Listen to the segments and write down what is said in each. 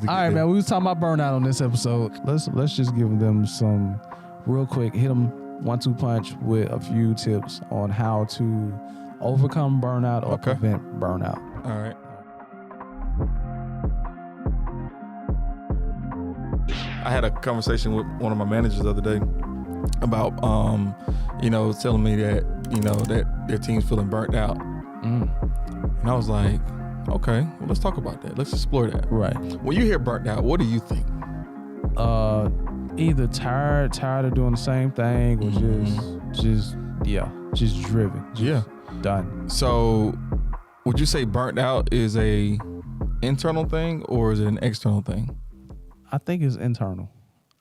to get All right, there. man. We was talking about burnout on this episode. Let's just give them some real quick. Hit them 1-2 punch with a few tips on how to overcome burnout or prevent burnout. All right. I had a conversation with one of my managers the other day about, telling me that, that their team's feeling burnt out. And I was like, okay, well, let's talk about that. Let's explore that. Right. When you hear burnt out, what do you think? Either tired of doing the same thing, or just driven. Done. So would you say burnt out is a internal thing or is it an external thing? I think it's internal.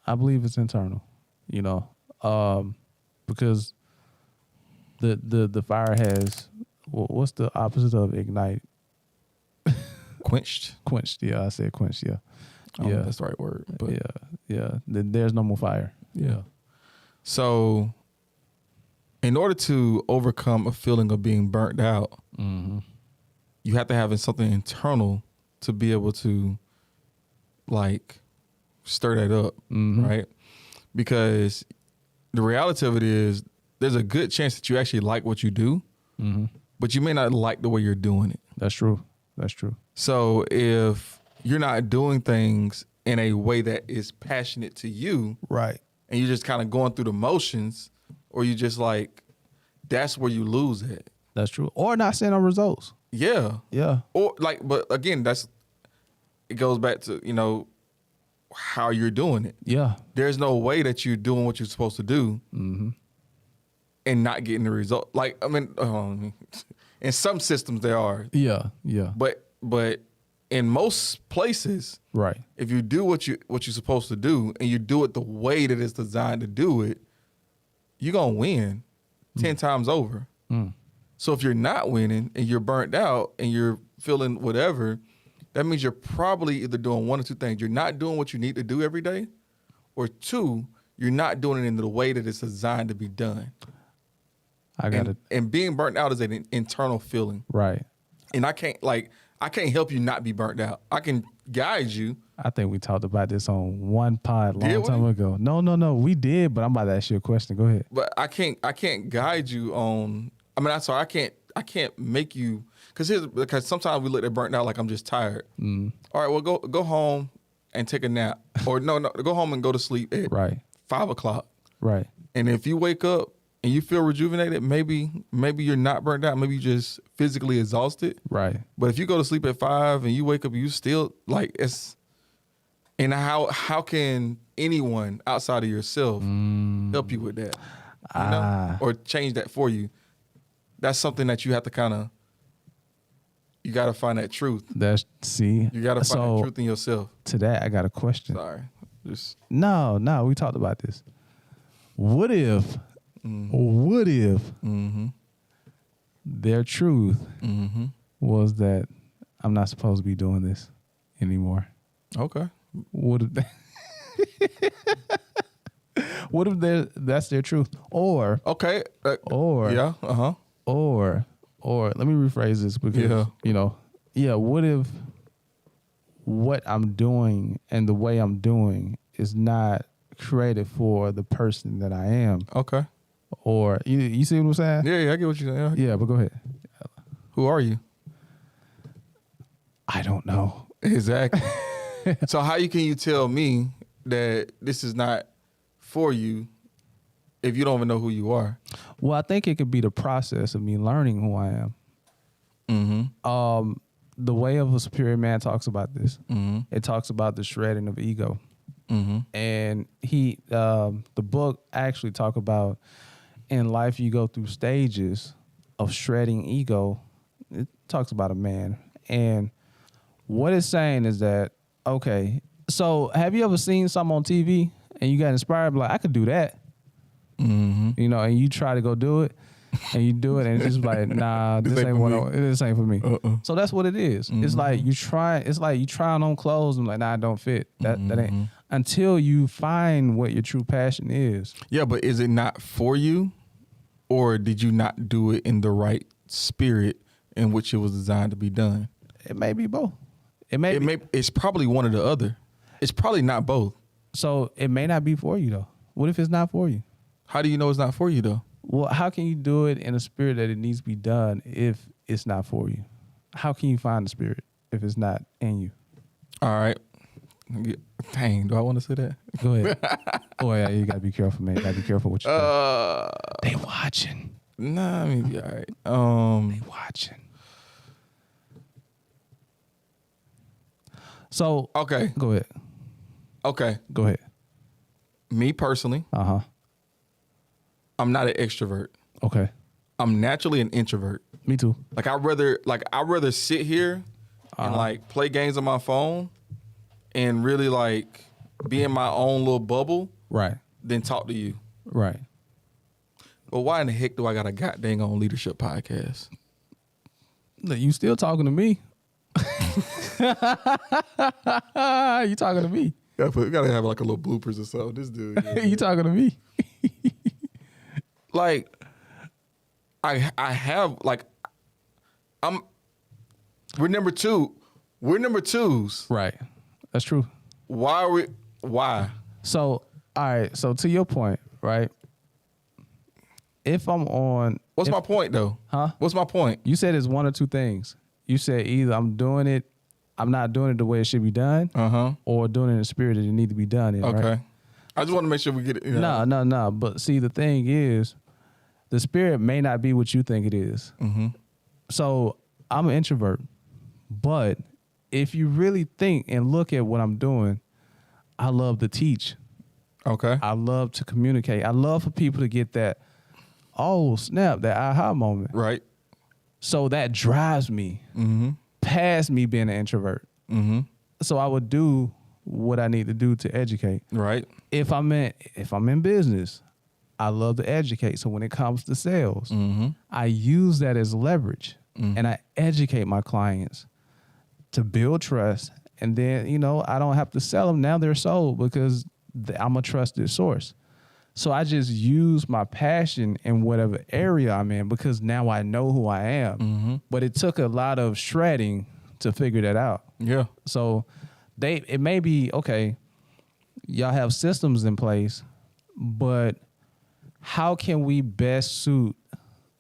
I believe it's internal, because the fire has, what's the opposite of ignite? Quenched. Yeah, I said quenched. Yeah. I don't know if that's the right word. But Yeah. There's no more fire. Yeah. So in order to overcome a feeling of being burnt out, you have to have something internal to be able to stir that up, right? Because the reality of it is there's a good chance that you actually like what you do, but you may not like the way you're doing it. That's true. So if you're not doing things in a way that is passionate to you, Right. and you're just kind of going through the motions, or you just that's where you lose it. That's true. Or not seeing no results. Yeah. Yeah. Or but again, it goes back to, how you're doing it. Yeah. There's no way that you're doing what you're supposed to do and not getting the result. In some systems there are. Yeah. But in most places, Right. if you do what you're supposed to do and you do it the way that it's designed to do it, you're gonna win 10 times over. So if you're not winning and you're burnt out and you're feeling whatever, that means you're probably either doing one or two things. You're not doing what you need to do every day, or two, you're not doing it in the way that it's designed to be done. I got it. And being burnt out is an internal feeling. Right. And I can't help you not be burnt out. I can guide you. I think we talked about this on one pod long Did we? time ago. No, we did, but I'm about to ask you a question. Go ahead. But I can't guide you on. I can't make you, because sometimes we look at burnt out like I'm just tired. All right, well go home and take a nap, or no, go home and go to sleep at 5 o'clock. Right. And if you wake up and you feel rejuvenated, maybe you're not burnt out. Maybe you're just physically exhausted. Right. But if you go to sleep at 5 and you wake up, you still it's. And how can anyone outside of yourself help you with that? Or change that for you? That's something that you have to you got to find that truth. You got to find that truth in yourself. To that, I got a question. Sorry. No, we talked about this. What if their truth was that I'm not supposed to be doing this anymore? Okay. What if that's their truth? Or okay. Or yeah. Or let me rephrase this, because what if what I'm doing and the way I'm doing is not created for the person that I am? Okay. Or you see what I'm saying? Yeah, I get what you're saying. Yeah, but go ahead. Who are you? I don't know. Exactly. So how can you tell me that this is not for you if you don't even know who you are? Well, I think it could be the process of me learning who I am. The Way of a Superior Man talks about this. It talks about the shredding of ego. And the book actually talk about, in life you go through stages of shredding ego. It talks about a man. And what it's saying is that, okay, so have you ever seen something on TV and you got inspired, like, I could do that? And you try to go do it, and you do it, and it's just like, nah, this ain't for me. So that's what it is. It's like you trying on clothes and like, nah, it don't fit. That ain't, until you find what your true passion is. Yeah, but is it not for you, or did you not do it in the right spirit in which it was designed to be done? It may be both. It's probably one or the other. It's probably not both. So it may not be for you though. What if it's not for you? How do you know it's not for you though? Well, how can you do it in a spirit that it needs to be done if it's not for you? How can you find the spirit if it's not in you? All right. Dang, do I want to say that? Go ahead. Oh yeah, you gotta be careful, man. You gotta be careful what you say. They watching. Nah, I mean, all right. They watching. So Okay. go ahead. Okay. Go ahead. Me personally, I'm not an extrovert. Okay. I'm naturally an introvert. Me too. Like I'd rather sit here and like play games on my phone and really like be in my own little bubble, Right. than talk to you. Right. But why in the heck do I got a goddamn on leadership podcast? Look, you still talking to me? You talking to me? We gotta have like a little bloopers or something. This dude, You talking to me? like, I have like, we're number two. We're number twos. Right. That's true. Why? So, all right. So to your point, right? If I'm on, What's my point though? Huh? What's my point? You said it's one or two things. You said either I'm not doing it the way it should be done, or doing it in the spirit that it need to be done in. Okay. Right? I just want to make sure we get it. You know. No. But see, the thing is, the spirit may not be what you think it is. So I'm an introvert, but if you really think and look at what I'm doing, I love to teach. Okay. I love to communicate. I love for people to get that, oh snap, that aha moment. Right. So that drives me past me being an introvert. So I would do what I need to do to educate. Right. If I'm in business, I love to educate. So when it comes to sales, I use that as leverage, and I educate my clients to build trust. And then, I don't have to sell them. Now they're sold because I'm a trusted source. So I just use my passion in whatever area I'm in because now I know who I am. But it took a lot of shredding to figure that out. Yeah. So it may be, okay, y'all have systems in place, but how can we best suit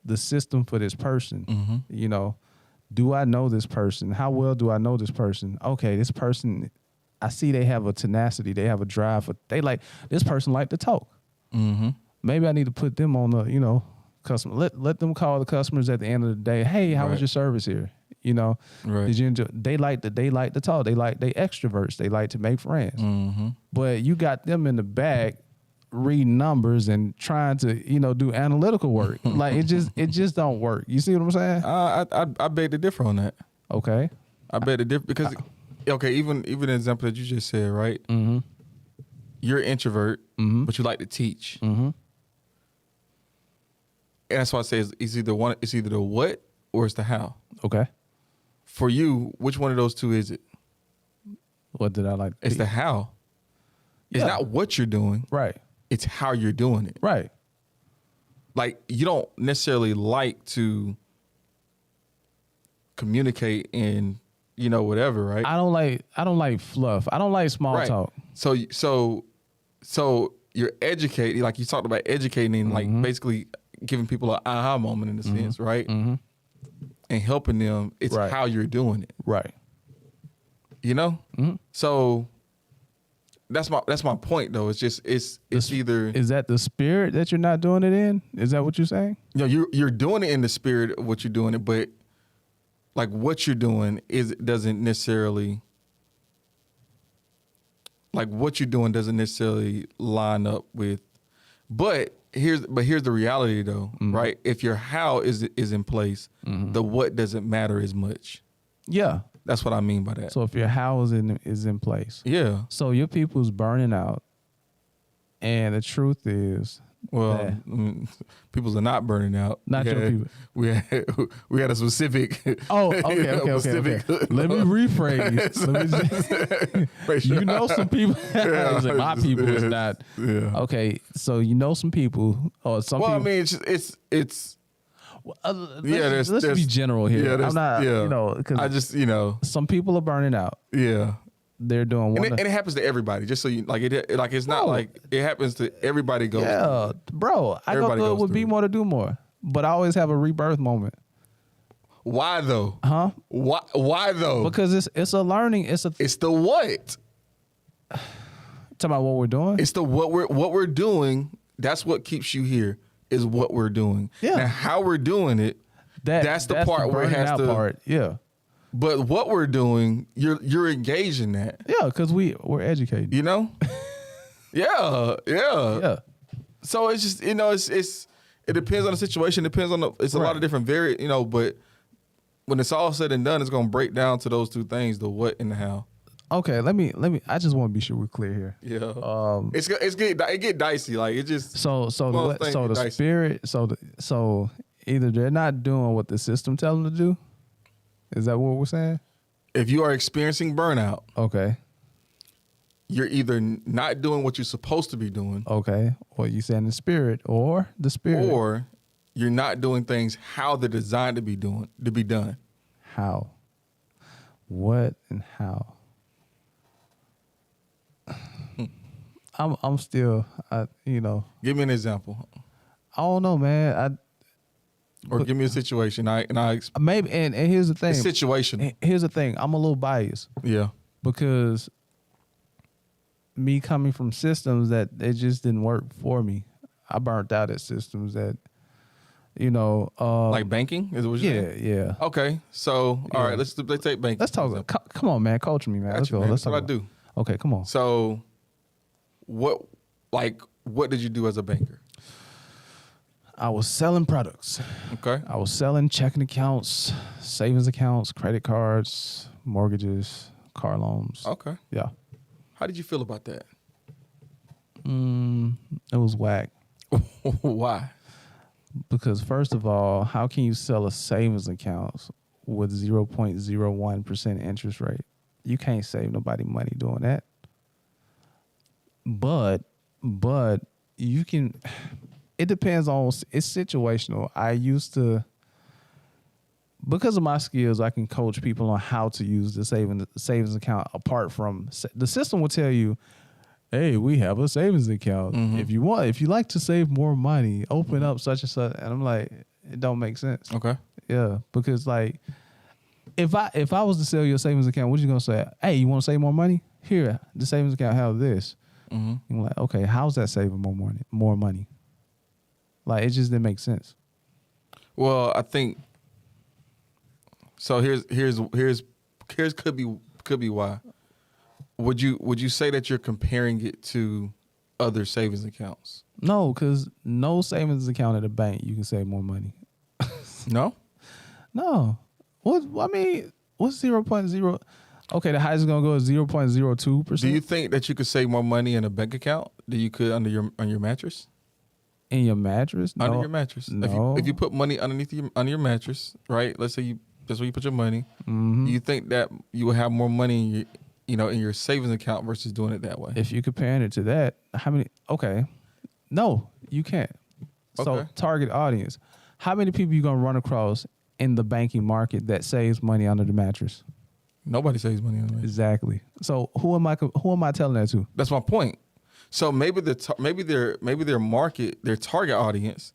the system for this person? Do I know this person? How well do I know this person? Okay, this person, I see they have a tenacity, they have a drive. This person like to talk. Maybe I need to put them on the, customer. Let them call the customers at the end of the day. Hey, how was your service here? Right. Did you enjoy? They like to talk. They extroverts. They like to make friends. But you got them in the back reading numbers and trying to do analytical work. Like it just don't work. You see what I'm saying? I beg to differ on that. Okay. I beg to differ because even the example that you just said, right? You're an introvert, but you like to teach. And that's why I say it's either the what or it's the how. Okay. For you, which one of those two is it? What did I like? It's the how. It's not what you're doing. Right. It's how you're doing it. Right. Like you don't necessarily like to communicate and whatever, right? I don't like fluff. I don't like small talk. So you're educating, like you talked about educating, like basically giving people an aha moment in a sense, right? And helping them. It's how you're doing it, right? So that's my point, though. It's just it's either is that the spirit that you're not doing it in? Is that what you're saying? You're doing it in the spirit of what you're doing it, but like what you're doing doesn't necessarily line up with. But here's the reality though, right? If your how is in place, the what doesn't matter as much. Yeah. That's what I mean by that. So if your how is in place. Yeah. So your people's burning out. And the truth is, well, people's are not burning out. Not your people. We had a specific. Oh, okay. Let me rephrase. Some people. My people is not. Yeah. Okay, so some people or some. Well, people. I mean, it's. let's be general here. I'm not, because I just, some people are burning out. Yeah. They're doing one. And it happens to everybody. Just so you it's not like it happens to everybody. Goes. Yeah, bro. I go through it with be more to do more, but I always have a rebirth moment. Why though? Huh? Why though? Because it's a learning. It's the what? Talking about what we're doing. It's the what we're doing. That's what keeps you here. Is what we're doing. Yeah. Now how we're doing it. That's the part where it has to. Part. Yeah. But what we're doing, you're engaged in that. Yeah, because we're educated. You know? Yeah. So it's just, it depends on the situation. It depends on it's a lot of different but when it's all said and done, it's gonna break down to those two things, the what and the how. Okay, let me I just want to be sure we're clear here. Yeah. It get dicey. Like it just the spirit, so either they're not doing what the system tells them to do. Is that what we're saying? If you are experiencing burnout, okay, you're either not doing what you're supposed to be doing. Okay. Or you saying the spirit. Or you're not doing things how they're designed to be done. How? What and how? I'm still Give me an example. I don't know, man. Or give me a situation. Maybe and here's the thing. It's situational. Here's the thing. I'm a little biased. Yeah. Because me coming from systems that it just didn't work for me. I burnt out at systems that, like banking? Is what you're saying? Yeah. Okay. So all right, let's take banking. Let's talk. Come on, man. Coach me, man. Let's go. Let's talk. What I do. Okay, come on. So what did you do as a banker? I was selling products. Okay. I was selling checking accounts, savings accounts, credit cards, mortgages, car loans. Okay. Yeah. How did you feel about that? It was whack. Why? Because first of all, how can you sell a savings account with 0.01% interest rate? You can't save nobody money doing that. But you can. It depends on, it's situational. I used to, because of my skills, I can coach people on how to use the savings account apart from, the system will tell you, hey, we have a savings account. Mm-hmm. If you like to save more money, open up such and such. And I'm like, it don't make sense. Okay. Yeah. Because like, if I was to sell your savings account, what you going to say? Hey, you want to save more money? Here, the savings account have this. Mm-hmm. I'm like, okay, how's that saving more money? Like, it just didn't make sense. Well, I think so. Here's could be why. Would you say that you're comparing it to other savings accounts? No, because no savings account at a bank you can save more money. No. What's 0.0? Okay, the highest is gonna go is 0.02%. Do you think that you could save more money in a bank account than you could on your mattress? In your mattress? Under no. your mattress. No. If you put money underneath under your mattress, right? Let's say that's where you put your money. Mm-hmm. You think that you will have more money in your savings account versus doing it that way? If you're comparing it to that, how many? Okay, no, you can't. So target audience. How many people you gonna run across in the banking market that saves money under the mattress? Nobody saves money under the mattress. Exactly. So who am I telling that to? That's my point. So maybe their market, their target audience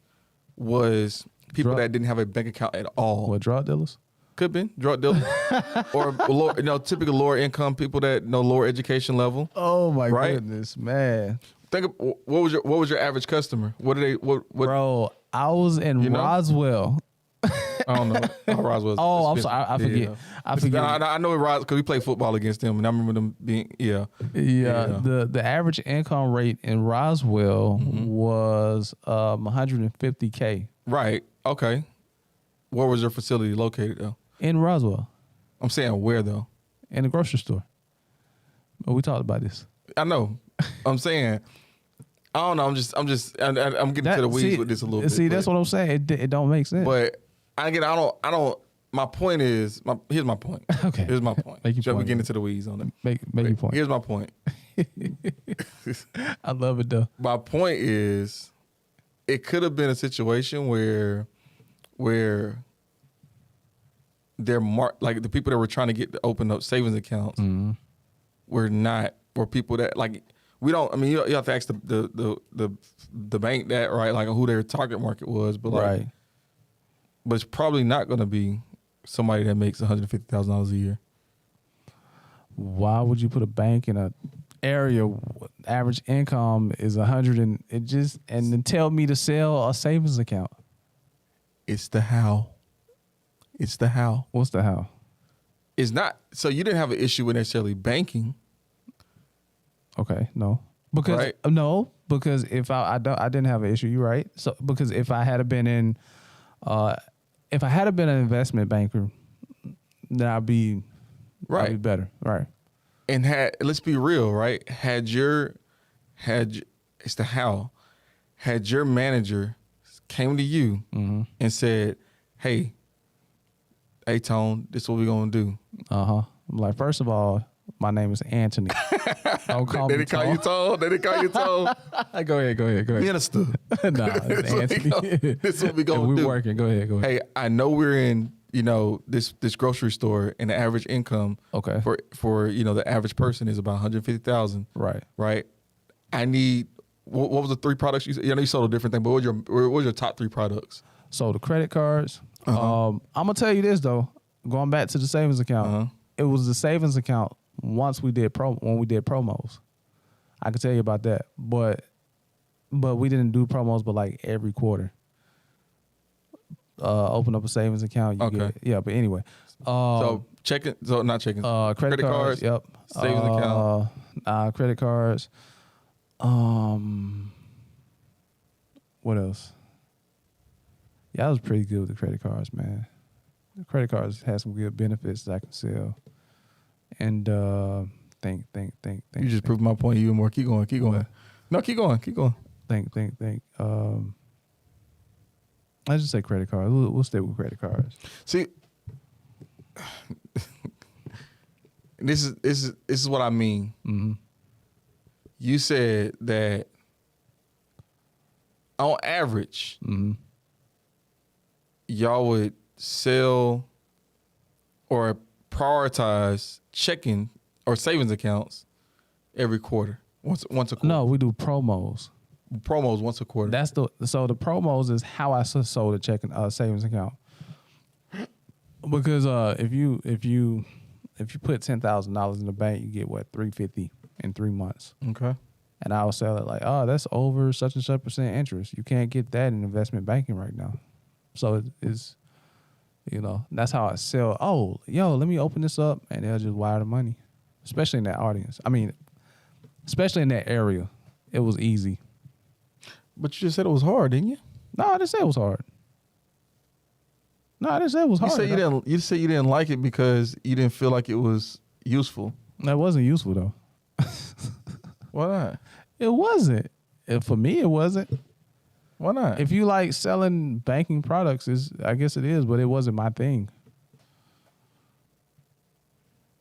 was people that didn't have a bank account at all. What, drug dealers? Could be drug dealers, or typical lower income people that lower education level. Oh my goodness, man! Think of, what was your average customer? What do they? What? Bro, I was in Roswell. I don't know. Roswell. Oh, I'm sorry. I forget. Yeah. I forget. I know Roswell because we played football against them, and I remember them being The average income rate in Roswell was $150K. Right. Okay. Where was your facility located though? In Roswell. I'm saying where though? In the grocery store. But we talked about this. I know. I'm saying. I don't know. I'm getting to the weeds with this a little bit. See, that's what I'm saying. It don't make sense. But I don't. My point is, here's my point. Okay. Here's my point. Shall we get into the weeds on it? Make your point. Here's my point. I love it though. My point is, it could have been a situation where where they're like the people that were trying to get to open up savings accounts were people that like we don't. I mean, you have to ask the bank that, right, like who their target market was, but like, Right. but it's probably not going to be somebody that makes $150,000 a year. Why would you put a bank in a area average income is 100 and then tell me to sell a savings account? It's the how. It's the how. What's the how? It's not. So you didn't have an issue with necessarily banking. Okay, no. Because Right. no, because if I didn't have an issue, you're right. So because if I had been an investment banker, then I'd be better. Right. And let's be real, right? It's the how. Had your manager came to you and said, hey, Tone, this is what we're gonna do. I'm like, first of all, my name is Anthony. Don't call me Call you Tone? They didn't call you Tone? Go ahead. Minister. Nah, it's Anthony. This is what we're gonna do. We're working. Go ahead. Hey, I know we're in, this grocery store, and the average income for the average person is about $150,000. Right. I need what was the 3 products you said? You sold a different thing, but what was your top 3 products? So the credit cards. I'm gonna tell you this though. Going back to the savings account, it was the savings account when we did promos. I can tell you about that, but we didn't do promos, but like every quarter. Open up a savings account. But anyway. Not checking. Credit cards. Yep. Savings account. Credit cards. What else? Yeah, I was pretty good with the credit cards, man. The credit cards had some good benefits that I can sell. And think. You just proved my point even more. Keep going. No, keep going. Think. I just say credit cards. We'll stay with credit cards. See, this is what I mean. Mm-hmm. You said that on average, y'all would sell or prioritize checking or savings accounts every quarter, once a quarter. No, we do promos. Promos once a quarter. So the promos is how I sold a checking savings account. Because if you put $10,000 in the bank, you get what, $350 in 3 months. Okay. And I would sell it like, oh, that's over such and such % interest. You can't get that in investment banking right now. So it's that's how I sell. Oh, let me open this up, and they'll just wire the money. Especially in that audience. I mean, especially in that area, it was easy. But you just said it was hard, didn't you? No, I didn't say it was hard. You said you didn't like it because you didn't feel like it was useful. That wasn't useful though. Why not? It wasn't. For me, it wasn't. Why not? If you like selling banking products, I guess it is, but it wasn't my thing.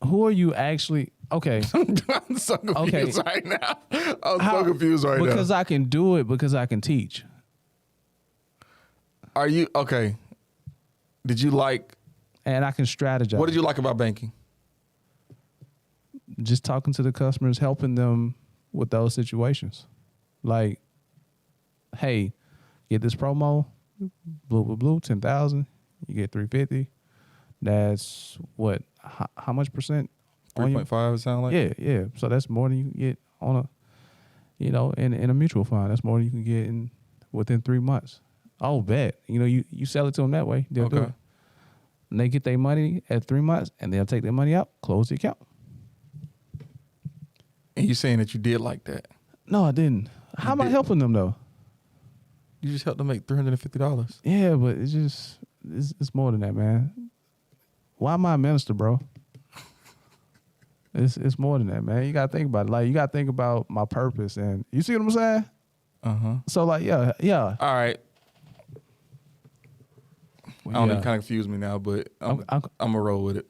Who are you actually? Okay. I'm so confused right now. So confused right now. Because I can do it because I can teach. Are you okay? Did you like? And I can strategize. What did you like about banking? Just talking to the customers, helping them with those situations. Like, hey, get this promo, blue, 10,000. You get $350. That's what? How much percent? 3.5. It sound like. Yeah. So that's more than you can get on a, in a mutual fund. That's more than you can get within 3 months. Oh, bet. You sell it to them that way. They'll do it. And they get their money at 3 months, and they'll take their money out, close the account. And you saying that you did like that? No, I didn't. How am I helping them though? You just helped them make $350. Yeah, but it's more than that, man. Why am I a minister, bro? It's more than that, man. You gotta think about it. Like, you gotta think about my purpose, and you see what I'm saying? So like, yeah. All right. I don't know, you kind of confused me now, but I'm gonna roll with it.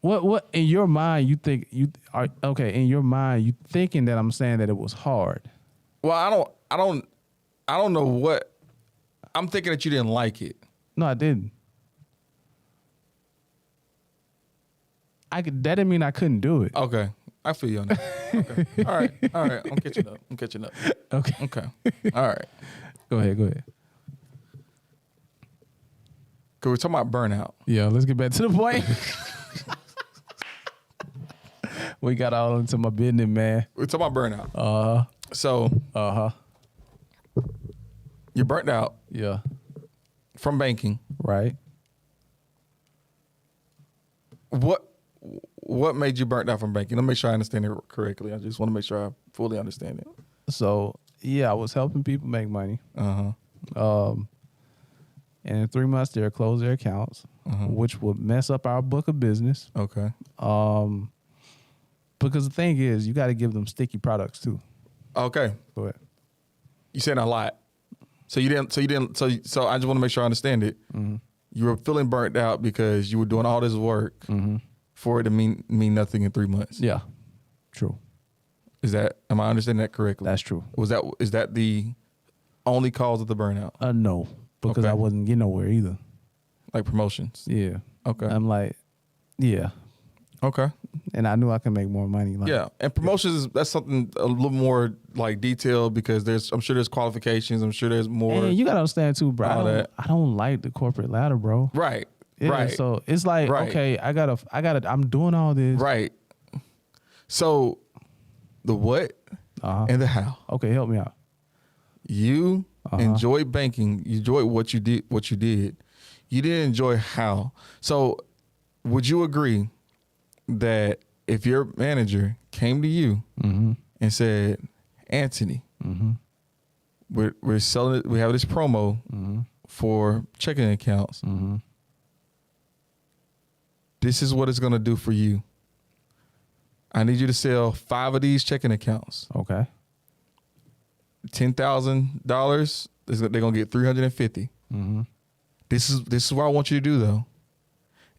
What in your mind you think you are okay? In your mind, you thinking that I'm saying that it was hard? Well, I don't know what I'm thinking that you didn't like it. No, I didn't. That didn't mean I couldn't do it. Okay. I feel you on that. Okay. All right. I'm catching up. Okay. All right. Go ahead. Cause we're talking about burnout. Yeah, let's get back to the point. We got all into my business, man. We're talking about burnout. Uh-huh. So you're burnt out Yeah. from banking. Right. What made you burnt out from banking? Let me make sure I understand it correctly. I just want to make sure I fully understand it. So yeah, I was helping people make money. Uh-huh. And in 3 months they'll close their accounts, which would mess up our book of business. Okay. Because the thing is, you got to give them sticky products too. Okay. Go ahead. You said a lot. So I just want to make sure I understand it. Mm-hmm. You were feeling burnt out because you were doing all this work for it to mean nothing in 3 months. Yeah. True. Am I understanding that correctly? That's true. Is that the only cause of the burnout? No, because Okay. I wasn't getting nowhere either. Like promotions? Yeah. Okay. I'm like, yeah. Okay. And I knew I could make more money. Like, Yeah. And promotions, that's something a little more like detailed because I'm sure there's qualifications. I'm sure there's more. And you got to understand too, bro. I don't like the corporate ladder, bro. Right. Yeah, right. So it's like, Right. okay, I'm doing all this. Right. So the what and the how. Okay, help me out. You enjoyed banking. You enjoyed what you did. You didn't enjoy how. So would you agree that if your manager came to you and said, Anthony, we're selling it, we have this promo for checking accounts. This is what it's going to do for you. I need you to sell 5 of these checking accounts. Okay. $10,000. They're going to get $350. This is what I want you to do though.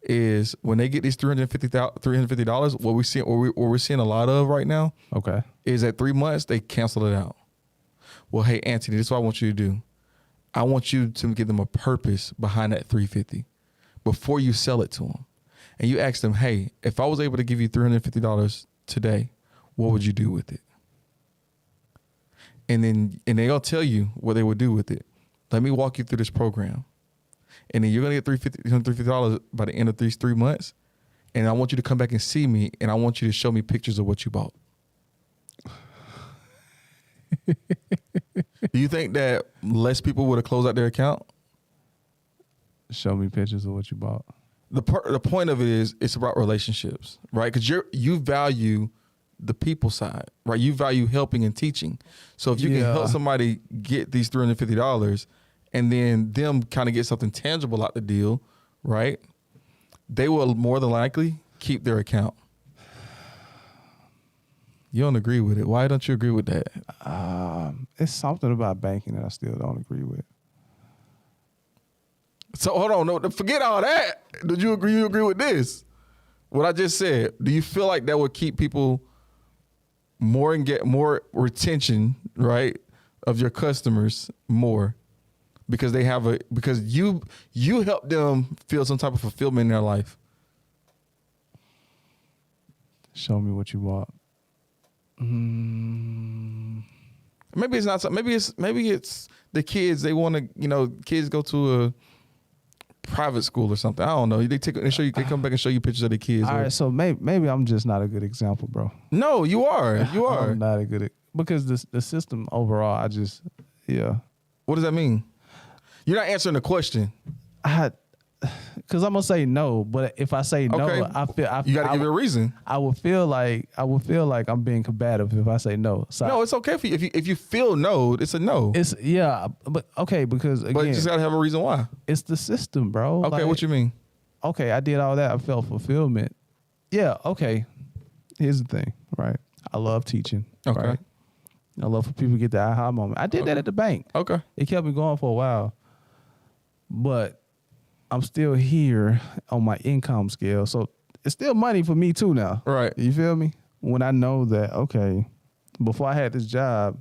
Is when they get these $350, what we're seeing a lot of right now. Okay. Is at 3 months they cancel it out. Well, hey Anthony, this is what I want you to do. I want you to give them a purpose behind that $350 before you sell it to them, and you ask them, hey, if I was able to give you $350 today, what would you do with it? And they'll tell you what they would do with it. Let me walk you through this program. And then you're going to get $350 by the end of these 3 months. And I want you to come back and see me, and I want you to show me pictures of what you bought. Do you think that less people would have closed out their account? Show me pictures of what you bought. The point of it is it's about relationships, right? Because you value the people side, right? You value helping and teaching. So if you can help somebody get these $350 and then them kind of get something tangible out the deal, right? They will more than likely keep their account. You don't agree with it. Why don't you agree with that? It's something about banking that I still don't agree with. So hold on, no, forget all that. Did you agree? You agree with this? What I just said. Do you feel like that would keep people more and get more retention, right, of your customers more because they have because you help them feel some type of fulfillment in their life? Show me what you bought. Maybe it's not. Maybe it's the kids. They want to. Kids go to a private school or something. I don't know. They show you. They come back and show you pictures of the kids. All right. So maybe I'm just not a good example, bro. No, you are. You are. I'm not a good because the system overall. I just What does that mean? You're not answering the question. Because I'm gonna say no, but if I say no, Okay. You got to give it a reason. I would feel like I'm being combative if I say no. So No, it's okay for you. If you feel no, it's a no. it's but okay, because again, But you just got to have a reason why. it's the system, bro. Okay, Like, what you mean? okay, I did all that. I felt fulfillment. Yeah, okay. Here's the thing, right? I love teaching. Okay. Right? I love for people to get the aha moment. I did that at the bank. Okay. It kept me going for a while. But I'm still here on my income scale. So it's still money for me too now. Right. You feel me? When I know that, okay, before I had this job,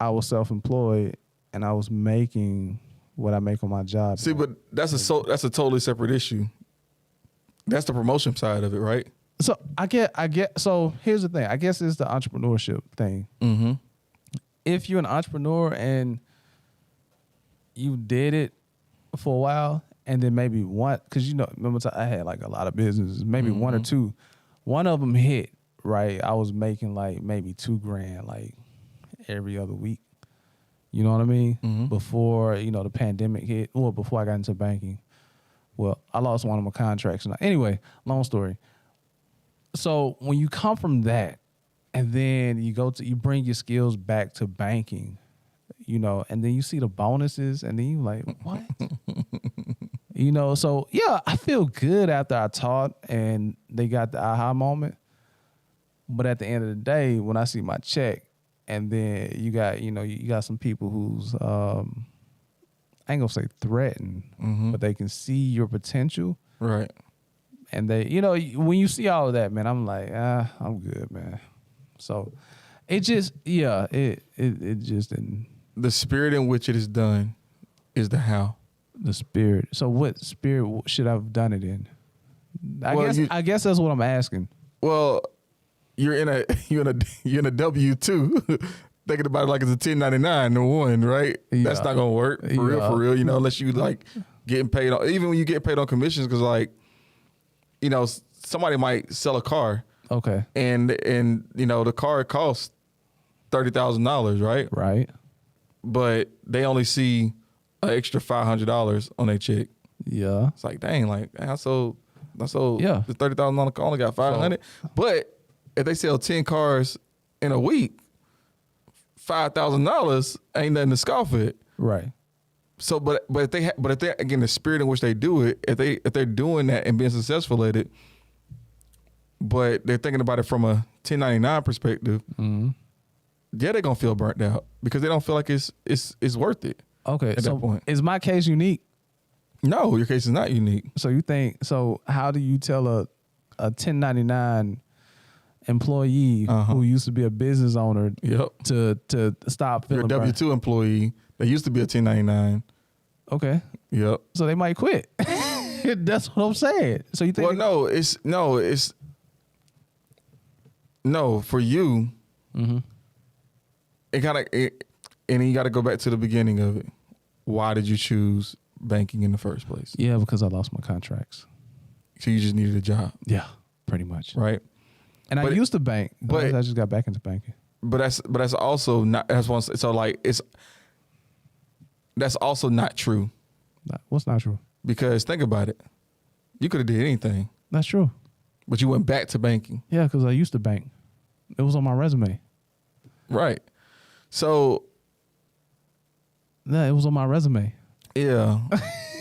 I was self-employed and I was making what I make on my job. See, but that's a totally separate issue. That's the promotion side of it, right? So I get. So here's the thing. I guess it's the entrepreneurship thing. Mm-hmm. If you're an entrepreneur and you did it for a while, and then maybe one, because remember I had like a lot of businesses, maybe one or two. One of them hit, right? I was making like maybe $2,000 like every other week. You know what I mean? Mm-hmm. Before the pandemic hit, or before I got into banking. Well, I lost one of my contracts. Anyway, long story. So when you come from that, and then you bring your skills back to banking, and then you see the bonuses, and then you like, what? So yeah, I feel good after I taught and they got the aha moment. But at the end of the day, when I see my check, and then you got some people who's I ain't gonna say threatened, but they can see your potential. Right. And they, when you see all of that, man, I'm like, I'm good, man. So it just, it just didn't. The spirit in which it is done is the how. The spirit. So what spirit should I have done it in? I guess that's what I'm asking. Well, you're in a W-2 thinking about it like it's a 1099 to one, right? Yeah. That's not gonna work for real. Unless you like getting paid on, even when you get paid on commissions, because like, somebody might sell a car. Okay. And the car costs $30,000, right? Right. But they only see an extra $500 on their check. Yeah. It's like, dang, like I sold the $30,000 car, only got $500. But if they sell 10 cars in a week, $5,000 ain't nothing to scoff at. Right. So, but if they again, the spirit in which they do it, if they're doing that and being successful at it, but they're thinking about it from a 1099 perspective, they're gonna feel burnt out because they don't feel like it's worth it. Okay, at that point. Is my case unique? No, your case is not unique. So you think so? How do you tell a 1099 employee who used to be a business owner to stop feeling your W-2 employee that used to be a 1099? Okay. Yep. So they might quit. That's what I'm saying. So you think? Well, no, for you. It kind of, and then you got to go back to the beginning of it. Why did you choose banking in the first place? Yeah, because I lost my contracts. So you just needed a job. Yeah, pretty much. Right. And I used to bank, but I just got back into banking. But that's also not. That's one. So like that's also not true. What's not true? Because think about it. You could have did anything. That's true. But you went back to banking. Yeah, because I used to bank. It was on my resume. Right. So. Yeah, it was on my resume. Yeah.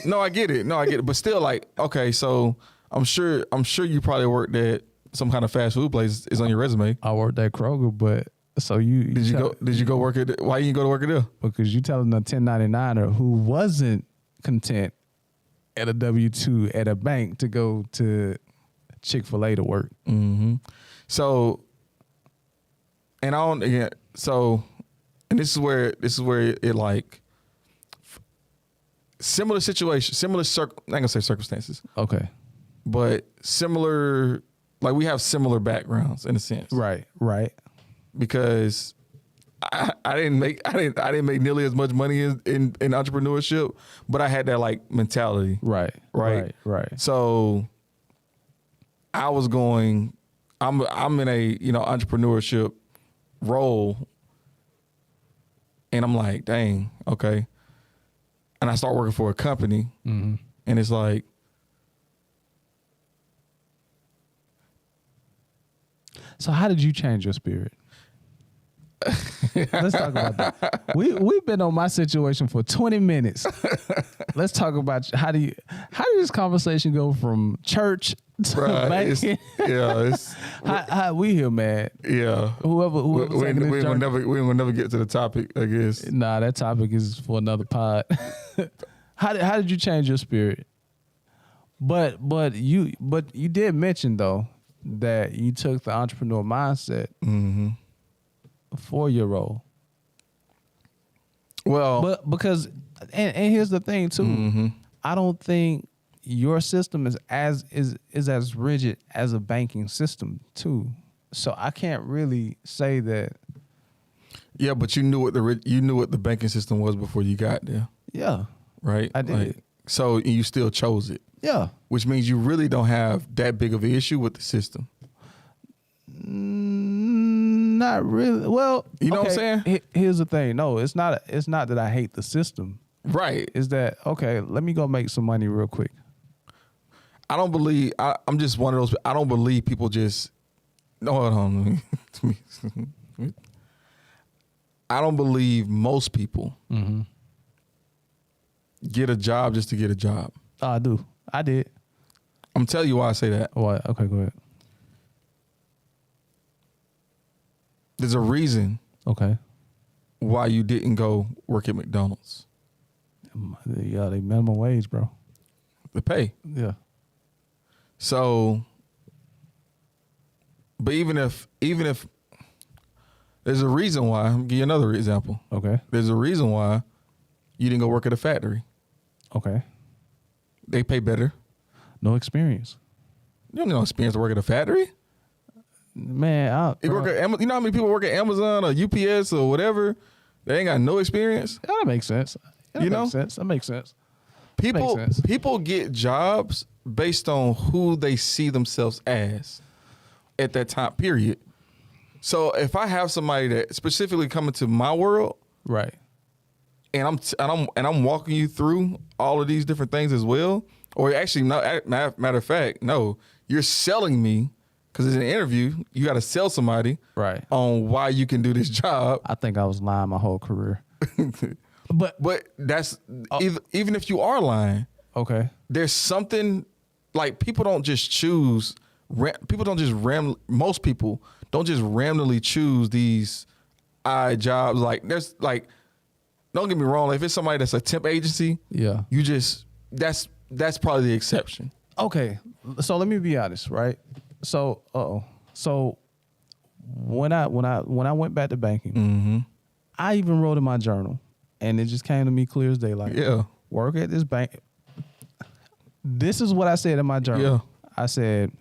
No, I get it. But still, like, okay, so I'm sure you probably worked at some kind of fast food place. Is on your resume. I worked at Kroger, but so did you go work at? Why you didn't go to work at there? Because you telling a 1099er who wasn't content at a W-2 at a bank to go to Chick-fil-A to work. Mm-hmm. So, and this is where it like similar situation, I ain't gonna say circumstances. Okay. But similar, like we have similar backgrounds in a sense. Right. Because I didn't make nearly as much money in entrepreneurship, but I had that like mentality. Right. So I was going, I'm in a, entrepreneurship role, and I'm like, dang, okay. And I start working for a company, and it's like, so how did you change your spirit? Let's talk about that. We've been on my situation for 20 minutes. Let's talk about how did this conversation go from church to banking? How we here, man. Yeah. Whoever we will never get to the topic, I guess. Nah, that topic is for another pod. How did you change your spirit? But you did mention though that you took the entrepreneur mindset. For your role. Well, but because And here's the thing too. I don't think your system is as rigid as a banking system too. So I can't really say that. Yeah, but you knew what the banking system was before you got there. Yeah, right. I did. So you still chose it. Yeah, which means you really don't have that big of an issue with the system. Not really. Well, you know what I'm saying? Here's the thing. No, it's not that I hate the system. Right. Is that okay? Let me go make some money real quick. I don't believe. I'm just one of those. I don't believe people just. No, hold on. I don't believe most people get a job just to get a job. Oh, I do. I did. I'm telling you why I say that. What? Okay, go ahead. There's a reason. Okay. Why you didn't go work at McDonald's. Yeah, they minimum wage, bro. The pay. Yeah. So, but even if there's a reason why, I'll give you another example. Okay. There's a reason why you didn't go work at a factory. Okay. They pay better. No experience. You don't need no experience to work at a factory. Man, you know how many people work at Amazon or UPS or whatever? They ain't got no experience. That makes sense. That makes sense. People get jobs based on who they see themselves as at that time period. So if I have somebody that specifically coming to my world, right, and I'm walking you through all of these different things as well, or actually, no, matter of fact, no, you're selling me. Because it's an interview, you got to sell somebody right on why you can do this job. I think I was lying my whole career. but that's even if you are lying, okay, there's something like people don't just choose. Most people don't just randomly choose these jobs. Like there's like, don't get me wrong. If it's somebody that's a temp agency, yeah, you just that's probably the exception. Okay, so let me be honest, right? So, So when I went back to banking, I even wrote in my journal, and it just came to me clear as day. Like, yeah, work at this bank. This is what I said in my journal. Yeah. I said,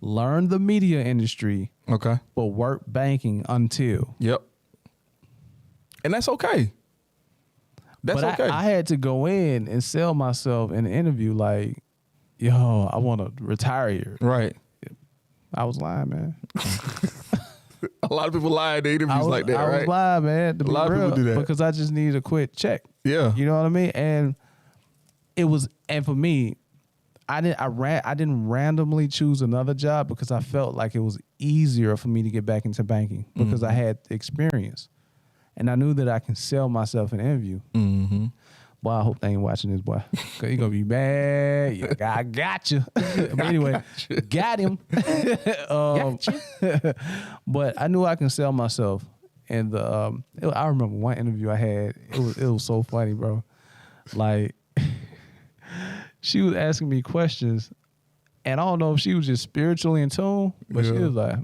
learn the media industry. Okay. But work banking until. Yep. And that's okay. That's okay. I had to go in and sell myself in an interview like, yo, I want to retire here. Right. I was lying, man. A lot of people lie in interviews like that, right? I was lying, man. A lot of people do that. Because I just needed a quick check. Yeah. You know what I mean? And for me, I didn't randomly choose another job because I felt like it was easier for me to get back into banking because I had the experience. And I knew that I can sell myself in an interview. Mm-hmm. Boy, I hope they ain't watching this, boy. Cause you're gonna be mad. Yeah, I got you. But anyway, got him. But I knew I can sell myself. And I remember one interview I had. It was so funny, bro. Like she was asking me questions, and I don't know if she was just spiritually in tune, but she was like,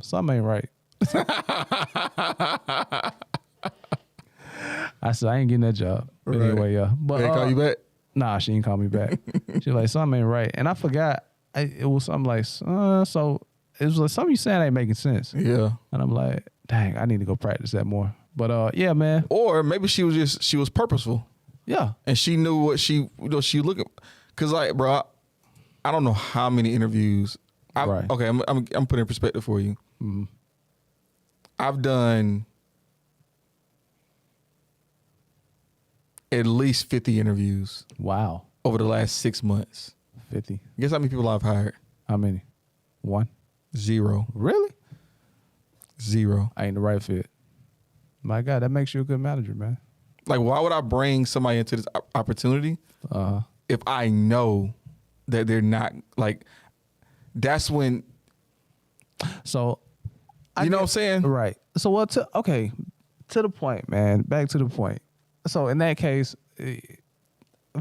something ain't right. I said, I ain't getting that job. Right. Anyway, yeah. But they call you back? Nah, she didn't call me back. She was like, something ain't right. And I forgot. It was something like, so it was like, something you saying ain't making sense. Yeah. And I'm like, dang, I need to go practice that more. But yeah, man. Or maybe she was purposeful. Yeah. And she knew what she looking. Cause like, bro, I don't know how many interviews. Right. Okay, I'm putting in perspective for you. Mm-hmm. I've done at least 50 interviews. Wow. Over the last 6 months. 50. Guess how many people I've hired? How many? 1? 0. Really? 0. I ain't the right fit. My God, that makes you a good manager, man. Like, why would I bring somebody into this opportunity if I know that they're not, like, that's when. So. You know what I'm saying? Right. So, to the point, man. Back to the point. So in that case,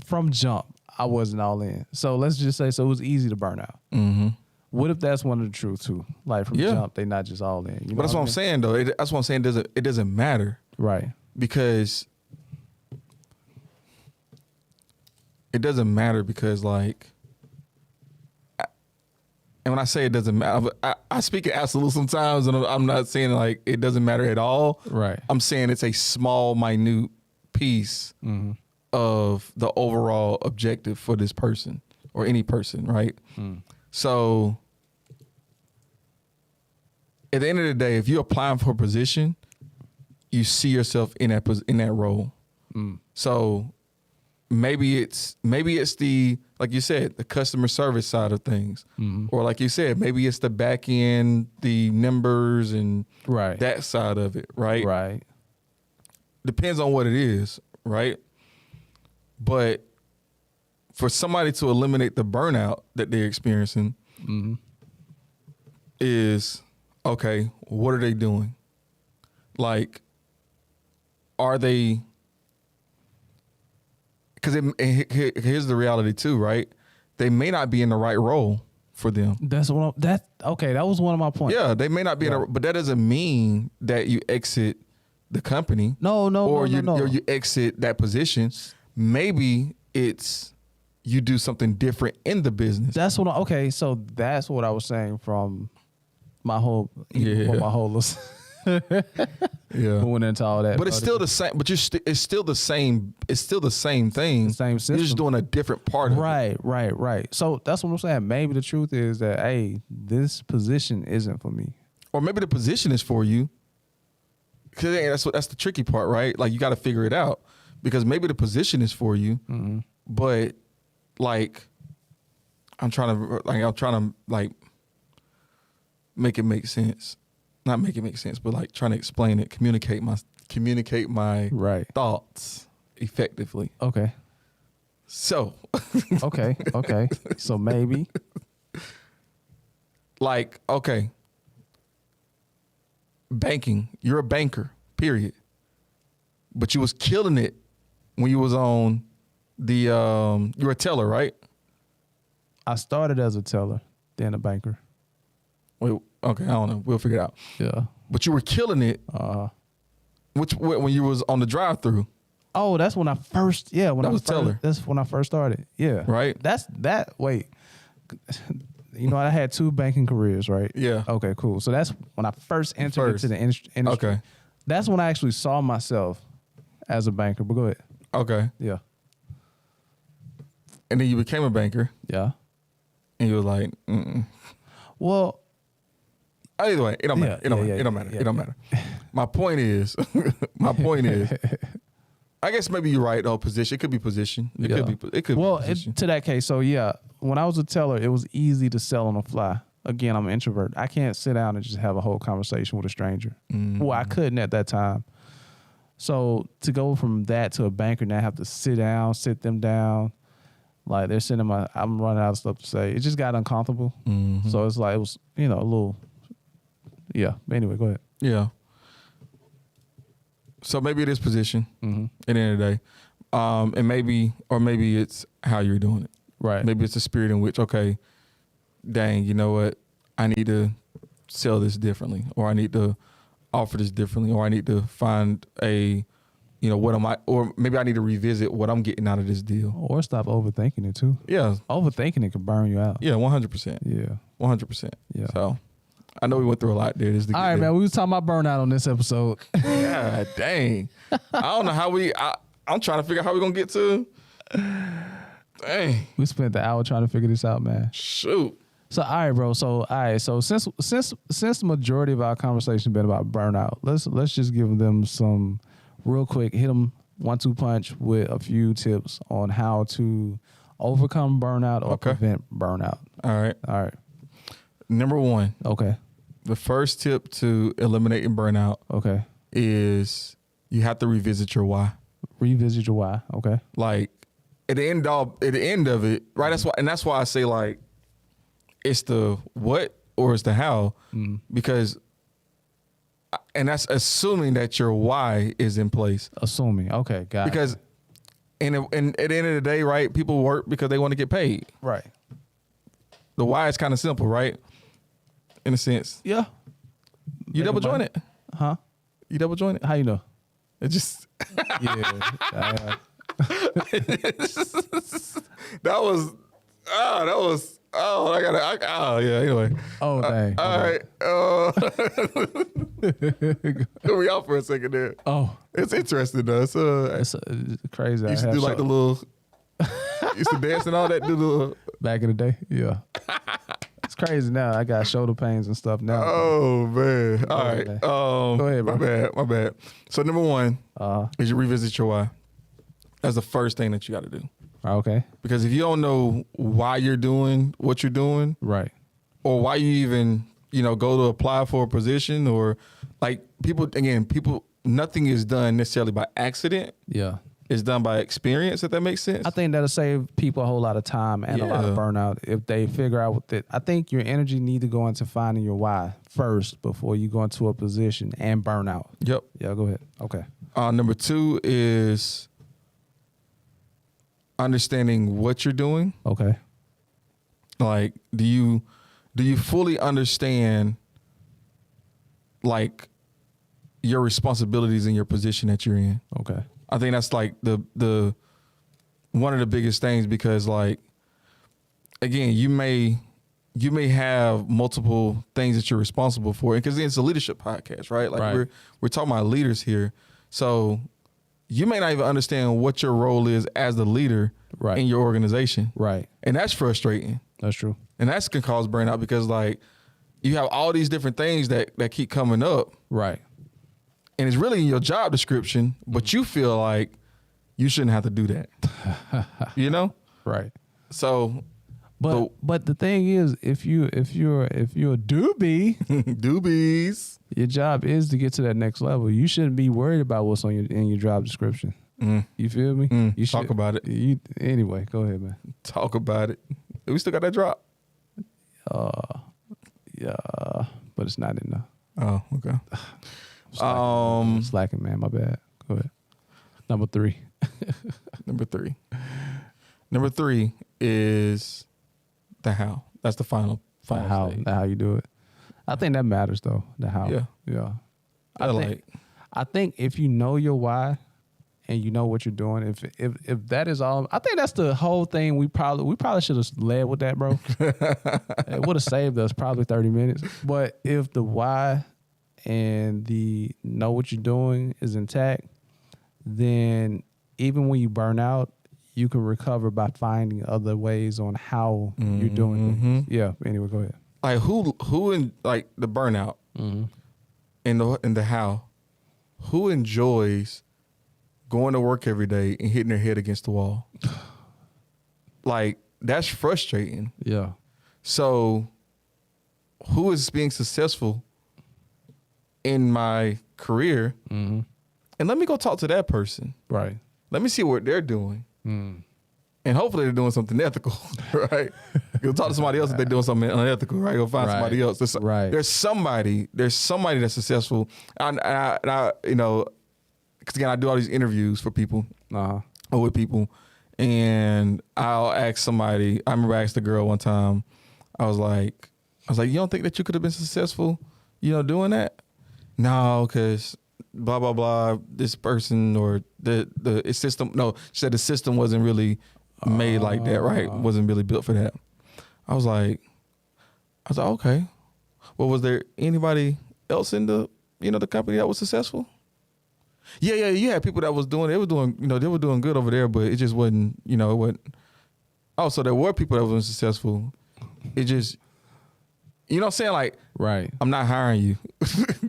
from jump, I wasn't all in. So let's just say, so it was easy to burn out. Mm-hmm. What if that's one of the truth too? Like from jump, they not just all in. You know but that's what I'm saying though. That's what I'm saying. It doesn't matter. Right. Because it doesn't matter because like, and when I say it doesn't matter, I speak in absolute sometimes, and I'm not saying like it doesn't matter at all. Right. I'm saying it's a small, minute piece of the overall objective for this person or any person, right? So at the end of the day, if you're applying for a position, you see yourself in that role. So maybe it's the, like you said, the customer service side of things, or like you said, maybe it's the back end, the numbers and that side of it, right? Right. Depends on what it is, right? But for somebody to eliminate the burnout that they're experiencing is, okay, what are they doing? Like, are they, because here's the reality too, right? They may not be in the right role for them. That was one of my points. Yeah, they may not be in but that doesn't mean that you exit the company. No. Or you exit that position. Maybe it's you do something different in the business. So that's what I was saying from my whole list. Yeah, went into all that. But it's still the same. But it's still the same. It's still the same thing. The same system. You're just doing a different part of it. Right. So that's what I'm saying. Maybe the truth is that, hey, this position isn't for me. Or maybe the position is for you. Because that's the tricky part, right? Like you got to figure it out. Because maybe the position is for you, but like I'm trying to make it make sense. Not make it make sense, but like trying to explain it, communicate my thoughts effectively. Okay. So. Okay. So maybe. Like, okay. Banking. You're a banker, period. But you was killing it when you was on the, you were a teller, right? I started as a teller, then a banker. Wait, okay, I don't know. We'll figure it out. Yeah. But you were killing it. When you was on the drive-through. Oh, that's when I first. Yeah, when that I was teller. That's when I first started. Yeah. Right. Wait. You know, I had 2 banking careers, right? Yeah. Okay, cool. So that's when I first entered into the industry. Okay. That's when I actually saw myself as a banker. But go ahead. Okay. Yeah. And then you became a banker. Yeah. And you were like, Well. Either way, it don't matter. It don't matter. My point is, I guess maybe you're right. Position. It could be position. It could be. Well, to that case, so yeah, when I was a teller, it was easy to sell on the fly. Again, I'm an introvert. I can't sit down and just have a whole conversation with a stranger. Well, I couldn't at that time. So to go from that to a banker, now I have to sit them down. Like they're sending I'm running out of stuff to say. It just got uncomfortable. So it's like, it was, a little, yeah. But anyway, go ahead. Yeah. So maybe it is position at the end of the day. And maybe it's how you're doing it. Right. Maybe it's the spirit in which, okay, dang, you know what? I need to sell this differently, or I need to offer this differently, or I need to find or maybe I need to revisit what I'm getting out of this deal. Or stop overthinking it too. Yeah. Overthinking it can burn you out. Yeah, 100%. Yeah. 100%. Yeah. So I know we went through a lot there. All right, man. We was talking about burnout on this episode. God dang. I don't know how I'm trying to figure out how we're going to get to. Dang. We spent the hour trying to figure this out, man. Shoot. So, all right, bro. So since the majority of our conversation been about burnout, let's just give them some real quick, hit them 1-2 punch with a few tips on how to overcome burnout or prevent burnout. All right. Number 1. Okay. The first tip to eliminating burnout. Okay. Is you have to revisit your why. Revisit your why. Okay. Like at the end of it, right? That's why I say like it's the what or it's the how, because, and that's assuming that your why is in place. Assuming. Okay. Got it. Because and at the end of the day, right? People work because they want to get paid. Right. The why is kind of simple, right? In a sense. Yeah. You double join it? Huh? You double join it? How you know? It just Yeah. Anyway. Oh, dang. All right. Hear me out for a second there. Oh, It's interesting though. It's crazy. you used to do like the little, used to dance and all that. Do the little, back in the day. Yeah. It's crazy now. I got shoulder pains and stuff now. oh man. All right. ahead. Go ahead, bro. My bad. So number one is you revisit your why. That's the first thing that you got to do. Okay. Because if you don't know why you're doing what you're doing, Right. or why you even, go to apply for a position, or like people, nothing is done necessarily by accident. Yeah. It's done by experience, if that makes sense. I think that'll save people a whole lot of time and a lot of burnout if they figure out that. I think your energy need to go into finding your why first before you go into a position and burn out. Yep. Yeah, go ahead. Okay. Number two is understanding what you're doing. Okay. Like, do you fully understand like your responsibilities in your position that you're in? Okay. I think that's like the one of the biggest things, because like, again, you may have multiple things that you're responsible for, because it's a leadership podcast, right? Like we're talking about leaders here, so you may not even understand what your role is as the leader in your organization, right? And that's frustrating. That's true, and that can cause burnout, because like you have all these different things that keep coming up, right? And it's really in your job description, but you feel like you shouldn't have to do that. Right. So, but the thing is, if you're a doobie, doobies, your job is to get to that next level. You shouldn't be worried about what's in your job description. You feel me? You talk about it. Anyway, go ahead, man. Talk about it. We still got that drop. Yeah, but it's not enough. Oh, okay. Slacking, man. My bad. Go ahead. Number three is the how. That's the final how stage. How you do it. I think that matters though. The how. Yeah. I think if you know your why and you know what you're doing, if that is all, I think that's the whole thing. We probably should have led with that, bro. It would have saved us probably 30 minutes. But if the why and the know what you're doing is intact, then even when you burn out, you can recover by finding other ways on how you're doing things. Yeah. Anyway, go ahead. Like who in like the burnout and the how, who enjoys going to work every day and hitting their head against the wall? Like, that's frustrating. Yeah. So who is being successful in my career? And let me go talk to that person. Right. Let me see what they're doing. And hopefully they're doing something ethical, right? Go talk to somebody else if they're doing something unethical, right? Go find somebody else. There's somebody that's successful. I because again, I do all these interviews for people, or with people, and I'll ask somebody. I remember I asked a girl one time. I was like, you don't think that you could have been successful, doing that? No, because blah blah blah. This person or the system. No, she said the system wasn't really made like that, right? Wasn't really built for that. I was like, okay. Well, was there anybody else in the the company that was successful? Yeah. You had people that was doing. They were doing good over there, but it just wasn't. It wasn't. Oh, so there were people that were successful. It just, what I'm saying? Like, right. I'm not hiring you.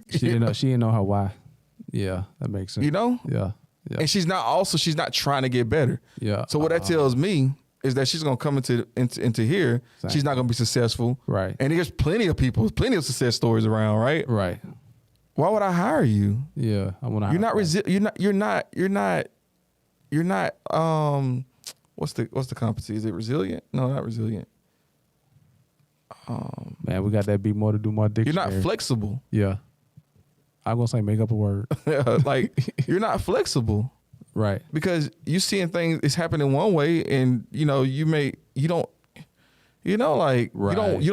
She didn't know her why. Yeah, that makes sense. Yeah. And she's not trying to get better. Yeah. So what that tells me is that she's gonna come into here. Exactly. She's not gonna be successful. Right. And there's plenty of success stories around, right? Right. Why would I hire you? Yeah, I want to. You're not. What's the competency? Is it resilient? No, not resilient. Man, we got that be more to do more dictionary. You're not flexible. Yeah. I'm gonna say make up a word. Like, you're not flexible. Right. Because you seeing things it's happening one way, and you don't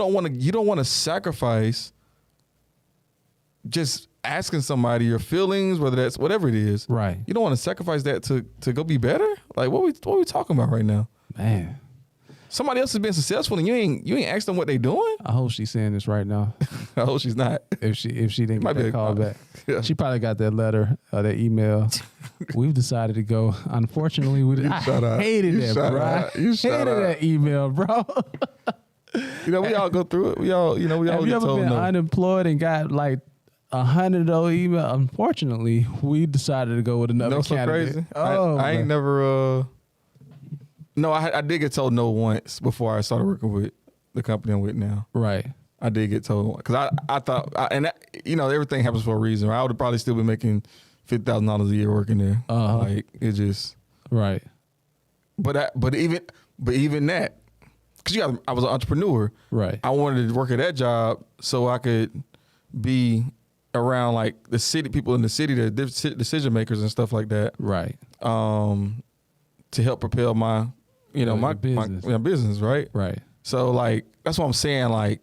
want to sacrifice just asking somebody your feelings, whether that's whatever it is. Right. You don't want to sacrifice that to go be better. Like, what we talking about right now? Man. Somebody else has been successful and you ain't asked them what they doing? I hope she's saying this right now. I hope she's not. If she didn't get that call back. Yeah. She probably got that letter or that email. We've decided to go. Unfortunately, I hated that, bro. I hated that email, bro. You know, we all go through it. We all Have you ever been unemployed and got like 100 of those emails? Unfortunately, we decided to go with another candidate. Crazy. Oh, I ain't never. No, I did get told no once before I started working with the company I'm with now. Right. I did get told because I thought, everything happens for a reason. Right? I would have probably still been making $50,000 a year working there. Like it just right. But even that, because I was an entrepreneur. Right. I wanted to work at that job so I could be around like the city people in the city, the decision makers and stuff like that. Right. To help propel my business. My business, right? Right. So like that's what I'm saying. Like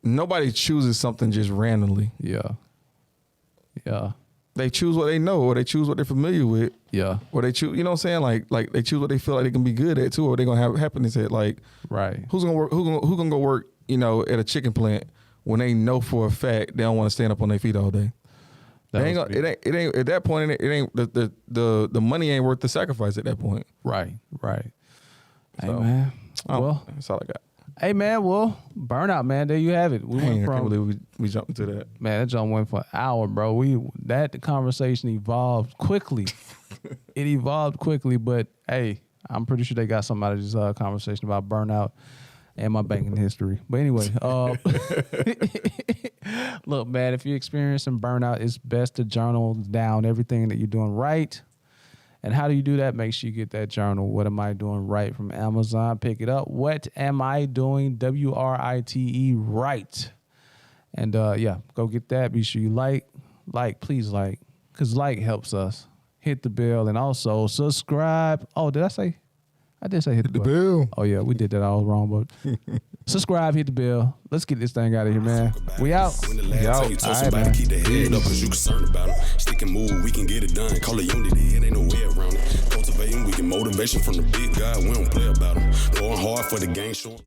nobody chooses something just randomly. Yeah. Yeah. They choose what they know, or they choose what they're familiar with. Yeah. Or they choose, you know what I'm saying? Like they choose what they feel like they can be good at too, or they're gonna have happiness at. Like, right. Who's gonna work? Who gonna go work? At a chicken plant when they know for a fact they don't want to stand up on their feet all day. It ain't at that point. It ain't the money ain't worth the sacrifice at that point. Right. Right. So, hey man. Well, that's all I got. Hey man, well, burnout, man. There you have it. I can't believe we jumped into that. Man, that jump went for an hour, bro. The conversation evolved quickly. It evolved quickly, but hey, I'm pretty sure they got something out of this conversation about burnout and my banking history. But anyway, look, man, if you're experiencing burnout, it's best to journal down everything that you're doing right. And how do you do that? Make sure you get that journal. What am I doing right from Amazon? Pick it up. What am I doing? WRITE, right. And go get that. Be sure you please like, because like helps us. Hit the bell and also subscribe. Oh, did I say? I did say hit the bell. Oh, yeah, we did that all wrong, but subscribe, hit the bell. Let's get this thing out of here, man. We out. We out. All right, man. Keep the head up because you concerned about it. Stick and move, we can get it done. Call it unity, it ain't no way around it. Cultivating, we get motivation from the big guy. We don't play about it. Going hard for the game, showing.